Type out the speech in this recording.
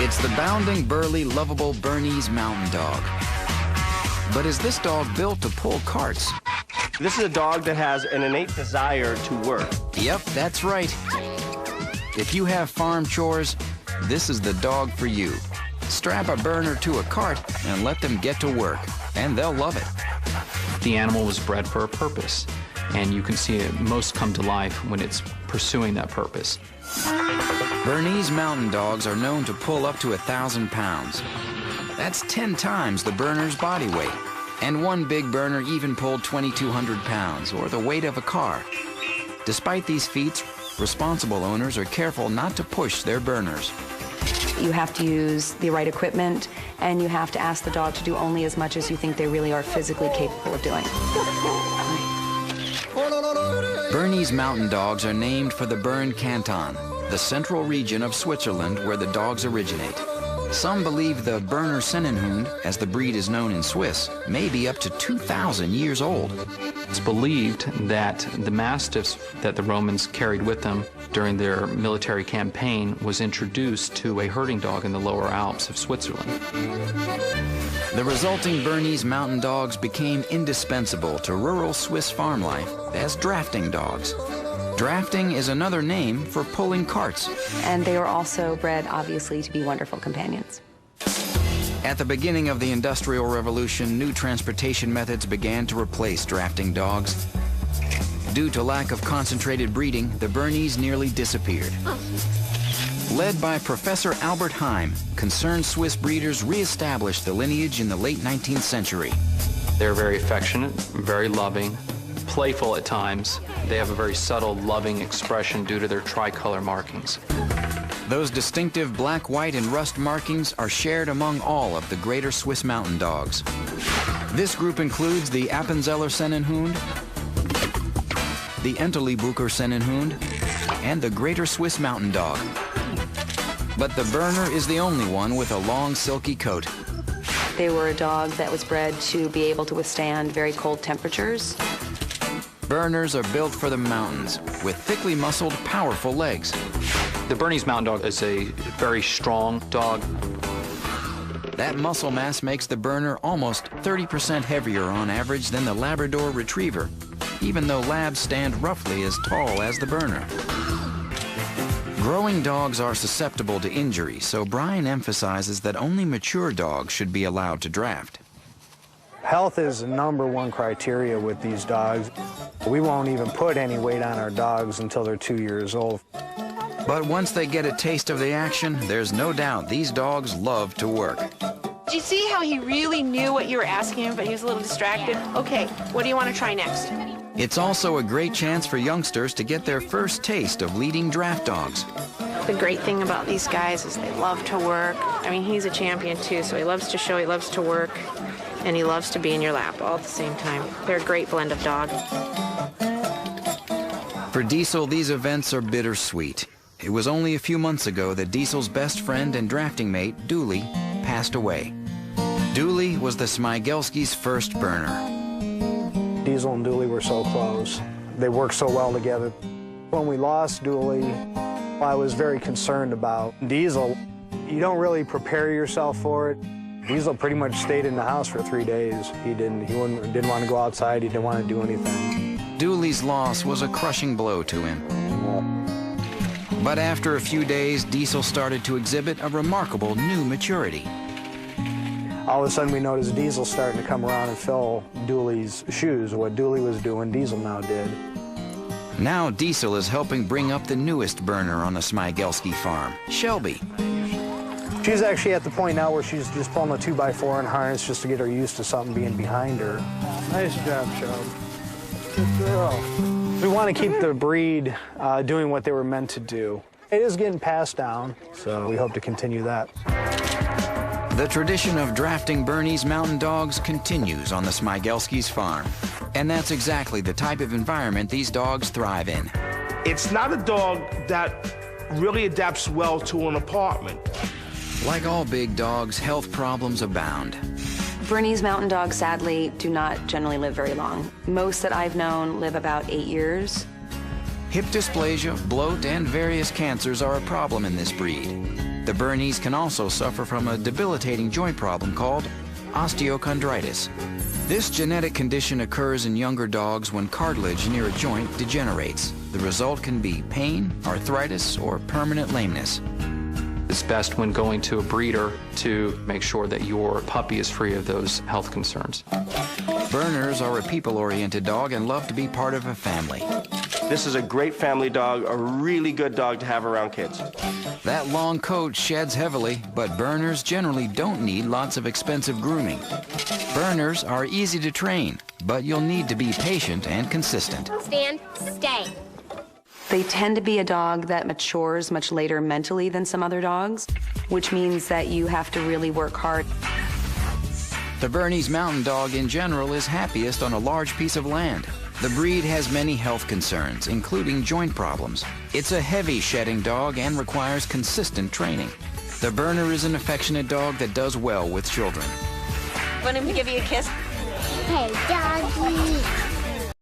It's the bounding, burly, lovable Bernese Mountain Dog. But is this dog built to pull carts? This is a dog that has an innate desire to work. Yep, that's right. If you have farm chores, this is the dog for you. Strap a burner to a cart and let them get to work, and they'll love it. The animal was bred for a purpose, and you can see it most come to life when it's pursuing that purpose. Bernese Mountain Dogs are known to pull up to 1,000 pounds. That's 10 times the burner's body weight. And one big burner even pulled 2,200 pounds, or the weight of a car. Despite these feats, responsible owners are careful not to push their burners. You have to use the right equipment, and you have to ask the dog to do only as much as you think they really are physically capable of doing. Bernese Mountain Dogs are named for the Bern Canton, the central region of Switzerland where the dogs originate. Some believe the Berner Sennenhund, as the breed is known in Swiss, may be up to 2,000 years old. It's believed that the mastiffs that the Romans carried with them during their military campaign was introduced to a herding dog in the lower Alps of Switzerland. The resulting Bernese Mountain Dogs became indispensable to rural Swiss farm life as drafting dogs. Drafting is another name for pulling carts. And they are also bred, obviously, to be wonderful companions. At the beginning of the Industrial Revolution, new transportation methods began to replace drafting dogs. Due to lack of concentrated breeding, the Bernese nearly disappeared. Led by Professor Albert Heim, concerned Swiss breeders re-established the lineage in the late 19th century. They're very affectionate, very loving, playful at times. They have a very subtle, loving expression due to their tricolor markings. Those distinctive black, white, and rust markings are shared among all of the greater Swiss mountain dogs. This group includes the Appenzeller Sennenhund, the Entlebucher Sennenhund, and the greater Swiss mountain dog. But the Berner is the only one with a long, silky coat. They were a dog that was bred to be able to withstand very cold temperatures. Berners are built for the mountains, with thickly muscled, powerful legs. The Bernese Mountain Dog is a very strong dog. That muscle mass makes the Berner almost 30% heavier on average than the Labrador Retriever, even though Labs stand roughly as tall as the Berner. Growing dogs are susceptible to injury, so Brian emphasizes that only mature dogs should be allowed to draft. Health is the #1 criteria with these dogs. We won't even put any weight on our dogs until they're 2 years old. But once they get a taste of the action, there's no doubt these dogs love to work. Did you see how he really knew what you were asking him, but he was a little distracted? Okay, what do you want to try next? It's also a great chance for youngsters to get their first taste of leading draft dogs. The great thing about these guys is they love to work. I mean, he's a champion too, so he loves to show, he loves to work, and he loves to be in your lap all at the same time. They're a great blend of dog. For Diesel, these events are bittersweet. It was only a few months ago that Diesel's best friend and drafting mate, Dooley, passed away. Dooley was the Smygelski's first Berner. Diesel and Dooley were so close. They worked so well together. When we lost Dooley, I was very concerned about Diesel. You don't really prepare yourself for it. Diesel pretty much stayed in the house for 3 days. He didn't want to go outside. He didn't want to do anything. Dooley's loss was a crushing blow to him. But after a few days, Diesel started to exhibit a remarkable new maturity. All of a sudden, we noticed Diesel starting to come around and fill Dooley's shoes. What Dooley was doing, Diesel now did. Now Diesel is helping bring up the newest Berner on the Smygelski farm, Shelby. She's actually at the point now where she's just pulling a 2x4 and harness just to get her used to something being behind her. Nice job, Shelby. Good girl. We want to keep the breed doing what they were meant to do. It is getting passed down, so we hope to continue that. The tradition of drafting Bernese Mountain Dogs continues on the Smygelski's farm. And that's exactly the type of environment these dogs thrive in. It's not a dog that really adapts well to an apartment. Like all big dogs, health problems abound. Bernese Mountain Dogs, sadly, do not generally live very long. Most that I've known live about 8 years. Hip dysplasia, bloat, and various cancers are a problem in this breed. The Bernese can also suffer from a debilitating joint problem called osteochondritis. This genetic condition occurs in younger dogs when cartilage near a joint degenerates. The result can be pain, arthritis, or permanent lameness. It's best when going to a breeder to make sure that your puppy is free of those health concerns. Berners are a people-oriented dog and love to be part of a family. This is a great family dog, a really good dog to have around kids. That long coat sheds heavily, but Berners generally don't need lots of expensive grooming. Berners are easy to train, but you'll need to be patient and consistent. Stand, stay. They tend to be a dog that matures much later mentally than some other dogs, which means that you have to really work hard. The Bernese Mountain Dog in general is happiest on a large piece of land. The breed has many health concerns, including joint problems. It's a heavy shedding dog and requires consistent training. The Berner is an affectionate dog that does well with children. Want him to give you a kiss? Hey, doggy.